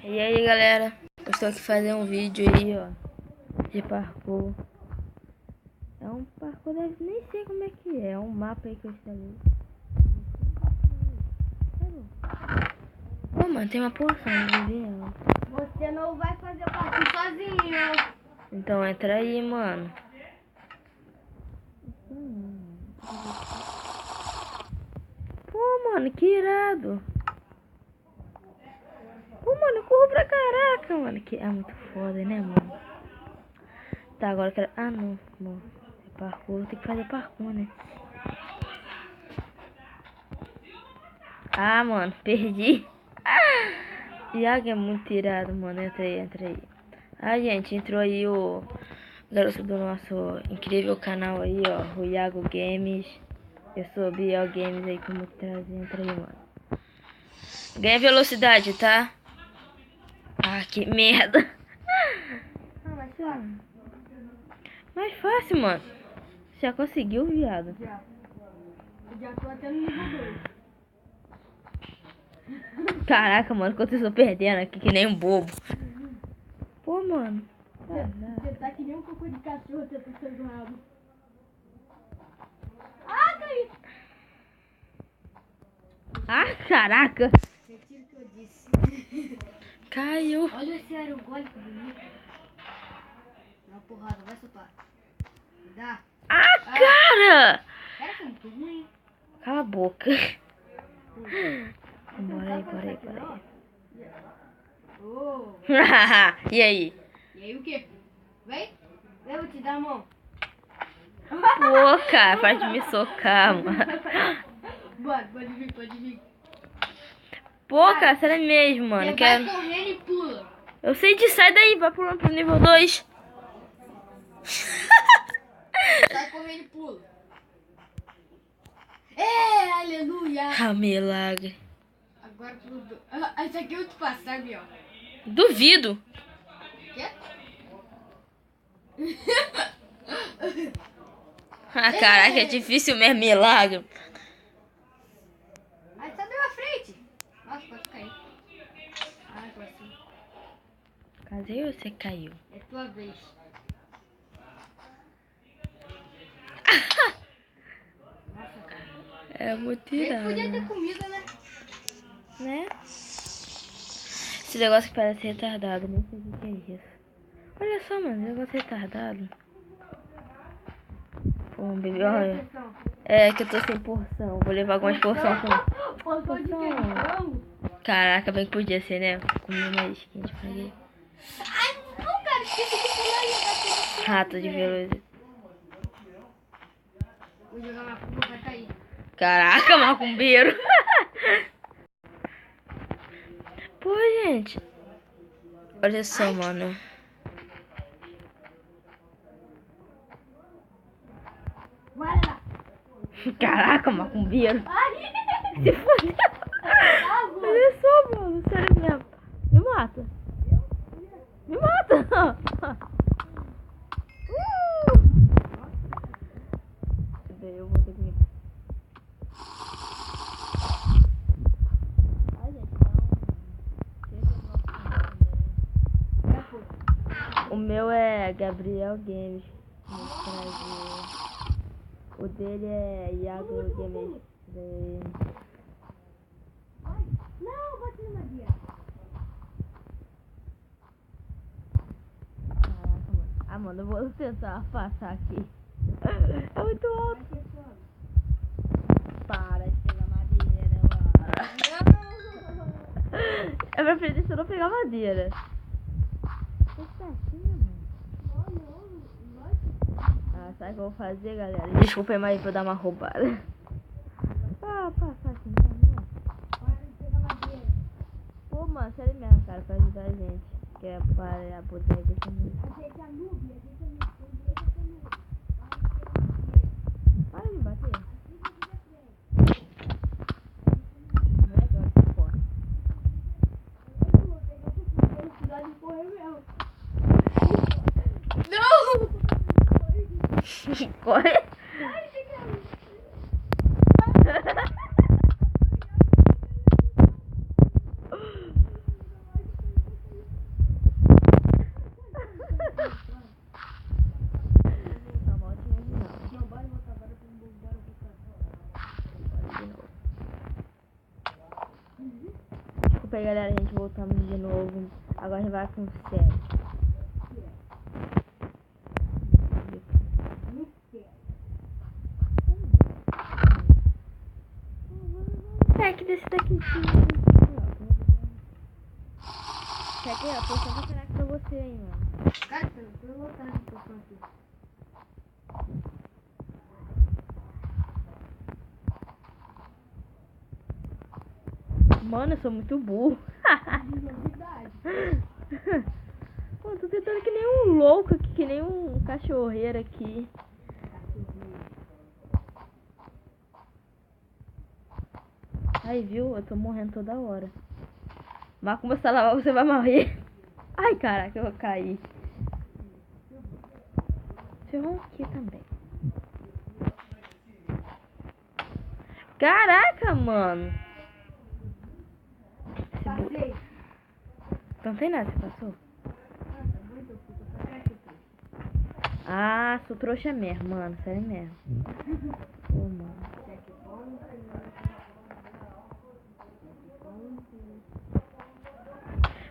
E aí galera, eu estou aqui fazendo um vídeo aí, ó, de parkour. É um parkour, nem sei como é que é um mapa aí que eu instalei. Pô, mano, tem uma porção de ela. Você não vai fazer parkour sozinho. Então entra aí, mano. Pô, mano, que irado. Pô, mano, eu corro pra caraca, mano. Que é muito foda, né, mano? Tá, agora eu quero... Ah, não, mano. É parkour, tem que fazer parkour, né? Ah, mano, perdi. Iago é muito irado, mano. Entra aí. Ah, gente, entrou aí o garoto do nosso incrível canal aí, ó. O Iago Games. Eu sou o Biel Games aí, como trazer. Entra aí, mano. Ganha velocidade, tá? Ah, que merda. Mais fácil, mano. Já conseguiu, viado? Já. Eu já tô até no nível 2. Caraca, mano, quanto eu estou perdendo aqui, que nem um bobo. Pô, mano. Você tá que nem um cocô de cachorro, você tá sendo rabo. Ah, caí! Ah, caraca. Retiro o que eu disse. Caiu. Olha esse aerogólico bonito. Dá uma porrada, vai soltar. Dá. Ah, cara. Cara, que é muito ruim. Cala a boca. Bora aí. Oh. E aí? E aí o quê? Vem? Eu vou te dar a mão. Pô, cara, para de me socar, mano. Bora, pode vir. Pô, cara, sério mesmo, mano. Você vai correndo e pula. Eu sei de sai daí, vai pro nível 2. Sai correndo e pula. É, aleluia. Ah, milagre. Agora pulou. Esse aqui eu te passo, sabe, ó. Duvido. Quê? Ah, caraca, é difícil mesmo, milagre. Aí só deu a frente. Nossa, pode cair. Ah, agora sim. Cadê você caiu? É tua vez. Nossa, cara. É muito Nem irado. podia ter comida, né? Né? Esse negócio que parece retardado, nem sei o que é isso. Olha só, mano, negócio retardado. Pô, bebê, olha. É que eu tô sem porção. Vou levar algumas porções com. Porção de quê? De frango? Caraca, bem que podia ser, né? Comer mais quente pra ele. Ai, não, cara. Esqueci de pular e bater. Rato de velocidade. Vou jogar na curva, vai cair. Caraca, macumbeiro. Pô, gente. Olha só, mano. Vai lá. Caraca, macumbeiro. Ai. Se fodeu. Olha só, mano. Sério mesmo. Me mata. Me mata. Eu vou ter que me... O meu é Gabriel Games. O dele é Iago Games. Não, bate no Maria. Caraca, mano. Ah, mano, eu vou tentar passar aqui. É muito alto. Para de pegar madeira, mano. É pra frente se eu não pegar madeira. Ah, sabe o que eu vou fazer, galera? Desculpa aí, mas vou dar uma roubada. Ah, passar assim, né? Pô, mano, sério mesmo, cara, pra ajudar a gente. Que é para poder deixar muito. Para de me bater. Não é que eu acho forte. Não! Corre. aí, galera, a gente voltamos de novo. Agora a gente vai com sério. É que desse daqui. Quer que eu tô só pra pra você aí, mano. Cara, tô voltando de posição aqui. Mano, eu sou muito burro. Novidade. Pô, tô tentando que nem um louco aqui, que nem um cachorreiro aqui. Aí, viu? Eu tô morrendo toda hora. Mas como você lavar, você vai morrer. Ai, caraca, eu vou cair. Ferrou aqui também. Caraca, mano. Passei. Não tem nada, você passou? Nossa, muito puta. Tô atrás aqui. Ah, sou trouxa mesmo, mano. Sério mesmo. Ô, mano.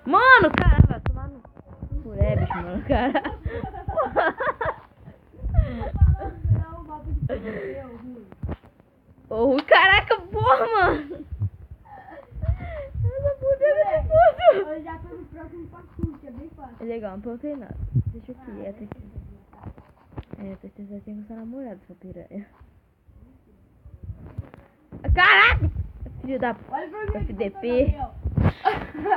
Mano, caramba, vai tomar no puré, bicho, mano, cara. Ô, caraca, porra, mano. Essa puta é muito. Eu já tô no próximo parkour, que é bem fácil. É legal, não perguntei nada. Deixa eu quieto aqui. É, precisa ter com seu namorado, sua piranha. Caraca! Filho da Olha pra mim. FDP.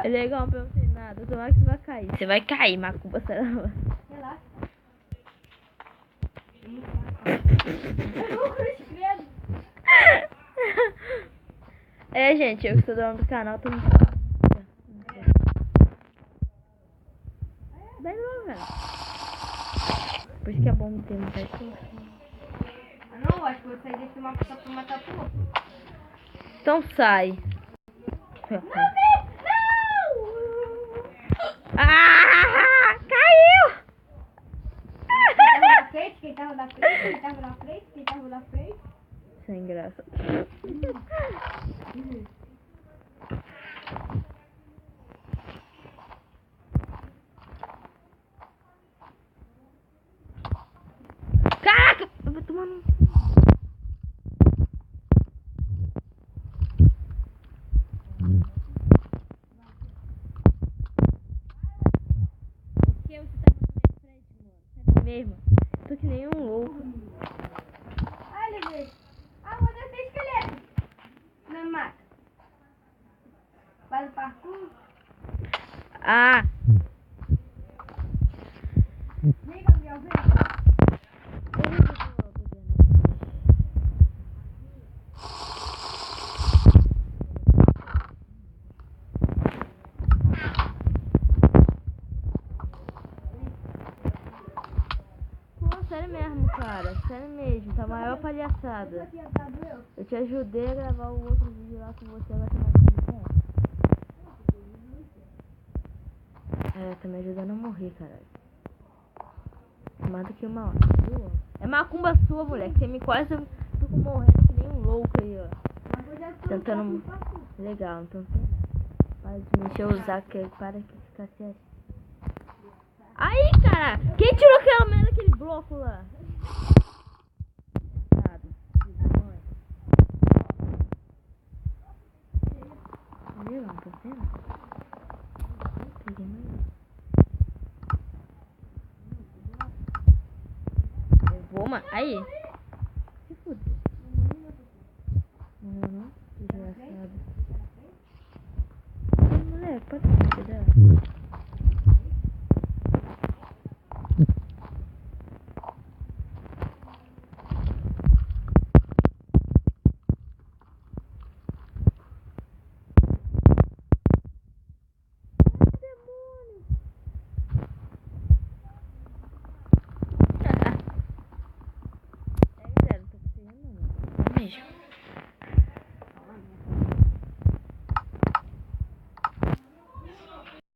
É legal, não perguntei nada. Tomara que você vai cair. Você vai cair, Macumba, você não. Relaxa. Eu não credo. É, gente, eu que sou dono do canal, tô muito... Bem logo, velho. Por isso que é bom ter muita coisa. Ah não, acho que eu vou sair desse mapa só pra matar o outro. Então sai. Não! Ah! Caiu! Quem tava na frente? Quem tava na frente? Quem tava na frente? Sem graça. Caraca! Eu vou tomar no... Por que você tá na minha frente, mano? Sério mesmo? Tô que nem um louco. Olha, gente. Ah, vou descer esqueleto. Não me mata. Faz o parkour. Ah! Vem, Gabriel, vem. Pô, sério mesmo, cara. Sério mesmo. Tá a maior palhaçada. Aqui atrás do eu. Eu te ajudei a gravar o outro vídeo lá com você, agora você vai fazer. É, tá me ajudando a morrer, caralho. Mais do que uma hora, viu? É macumba sua, moleque. Você me quase fico morrendo que nem um louco aí, ó. Mas eu já tô Tentando... no parkour. Legal, então tem nada. Para de me encher o saco, que para que fica assim. Aí, cara! Quem tirou aquela merda daquele bloco lá? Viu? Não tô vendo. Peguei mais. Eu vou, mano. Aí. Se fuder. Não, desgraçado. Moleque, pode me ajudar?